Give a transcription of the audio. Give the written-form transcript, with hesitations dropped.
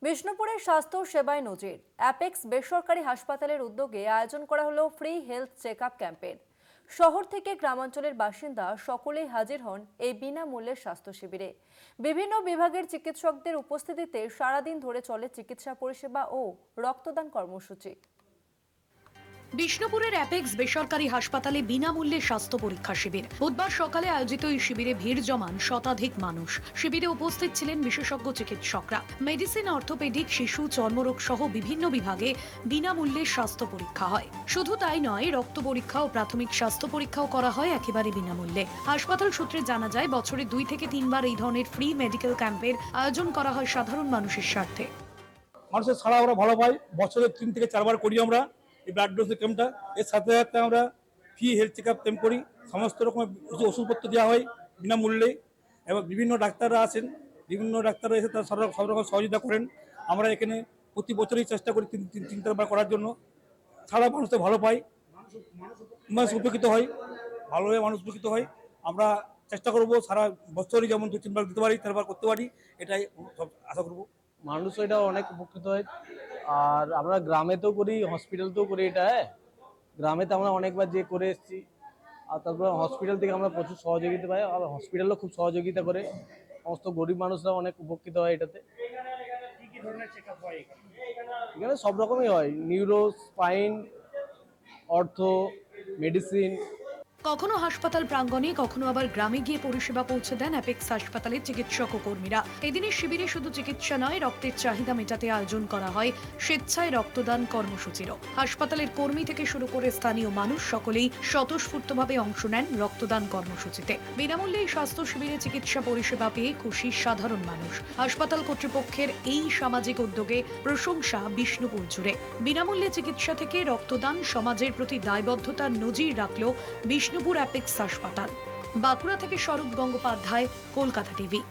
বিষ্ণুপুরের স্বাস্থ্য সেবায় নজির। অ্যাপেক্স বেসরকারি হাসপাতালের উদ্যোগে আয়োজন করা হলো ফ্রি হেলথ চেকআপ ক্যাম্পেইন। শহর থেকে গ্রামাঞ্চলের বাসিন্দা সকলেই হাজির হন এই বিনামূল্যের স্বাস্থ্য শিবিরে। বিভিন্ন বিভাগের চিকিৎসকদের উপস্থিতিতে সারাদিন ধরে চলে চিকিৎসা পরিষেবা ও রক্তদান কর্মসূচি। বিষ্ণুপুরের অ্যাপেক্স বেসরকারি হাসপাতালে বিনামূল্যে স্বাস্থ্য পরীক্ষা শিবির। বুধবার সকালে আয়োজিত এই শিবিরে ভিড় জমান শতাধিক মানুষ। শিবিরে উপস্থিত ছিলেন বিশেষজ্ঞ চিকিৎসকরা। মেডিসিন, অর্থোপেডিক, শিশু, চর্মরোগ সহ বিভিন্ন বিভাগে বিনামূল্যে স্বাস্থ্য পরীক্ষা হয়। শুধু তাই নয়, রক্ত পরীক্ষা ও প্রাথমিক স্বাস্থ্য পরীক্ষাও করা হয় একেবারে বিনামূল্যে। হাসপাতাল সূত্রে জানা যায়, বছরে 2 থেকে 3 বার এই ধরনের ফ্রি মেডিকেল ক্যাম্পের আয়োজন করা হয় সাধারণ মানুষের স্বার্থে। মানুষের ছাড়া আমরা ভালো পাই। বছরে 3 থেকে 4 বার করি আমরা এই ব্লাড ডোনেশন ক্যাম্পটা। এর সাথে সাথে আমরা ফ্রি হেলথ চেকআপ ক্যাম্প করি। সমস্ত রকমের ওষুধপত্র দেওয়া হয় বিনামূল্যে এবং বিভিন্ন ডাক্তাররা আসেন। বিভিন্ন ডাক্তাররা এসে তারা সব রকম সহযোগিতা করেন। আমরা এখানে প্রতি বছরই চেষ্টা করি 3-4 বার করার জন্য। ছাড়া মানুষ তো ভালো পাই, মানুষ উপকৃত হয়, ভালোভাবে মানুষ উপকৃত হয়। আমরা চেষ্টা করবো সারা বছরই যেমন 2-3 বার দিতে পারি, 4 বার করতে পারি, এটাই সব আশা করবো। মানুষ এটা অনেক উপকৃত হয়। আর আমরা গ্রামেতেও করি, হসপিটালতেও করি এটা। গ্রামেতে আমরা অনেকবার যে করে এসেছি। আর তারপরে হসপিটাল থেকে আমরা প্রচুর সহযোগিতা পাই, আর হসপিটালও খুব সহযোগিতা করে। সমস্ত গরিব মানুষরা অনেক উপকৃত হয় এটাতে। এখানে সব রকমই হয়, নিউরো, স্পাইন, অর্থো, মেডিসিন। কখনো হাসপাতাল প্রাঙ্গণে, কখনো আবার গ্রামে গিয়ে পরিষেবা পৌঁছে দেন অ্যাপেক্স হাসপাতালের চিকিৎসক ও কর্মীরা। এদিনের শিবিরে শুধু চিকিৎসা নয়, রক্তের চাহিদা মেটাতে আয়োজন করা হয় স্বেচ্ছায় রক্তদান কর্মসূচিরও। হাসপাতালের কর্মী থেকে শুরু করে স্থানীয় মানুষ সকলেই স্বতঃস্ফূর্তভাবে অংশ নেন রক্তদান কর্মসূচিতে। বিনামূল্যে এই স্বাস্থ্য শিবিরে চিকিৎসা পরিষেবা পেয়ে খুশি সাধারণ মানুষ। হাসপাতাল কর্তৃপক্ষের এই সামাজিক উদ্যোগে প্রশংসা বিষ্ণুপুর জুড়ে। বিনামূল্যে চিকিৎসা থেকে রক্তদান সমাজের প্রতি দায়বদ্ধতার নজির রাখল বিষ্ণুপুর অ্যাপেক্স হাসপাতাল। বাঁকুড়া থেকে স্বরূপ গঙ্গোপাধ্যায়, কলকাতা টিভি।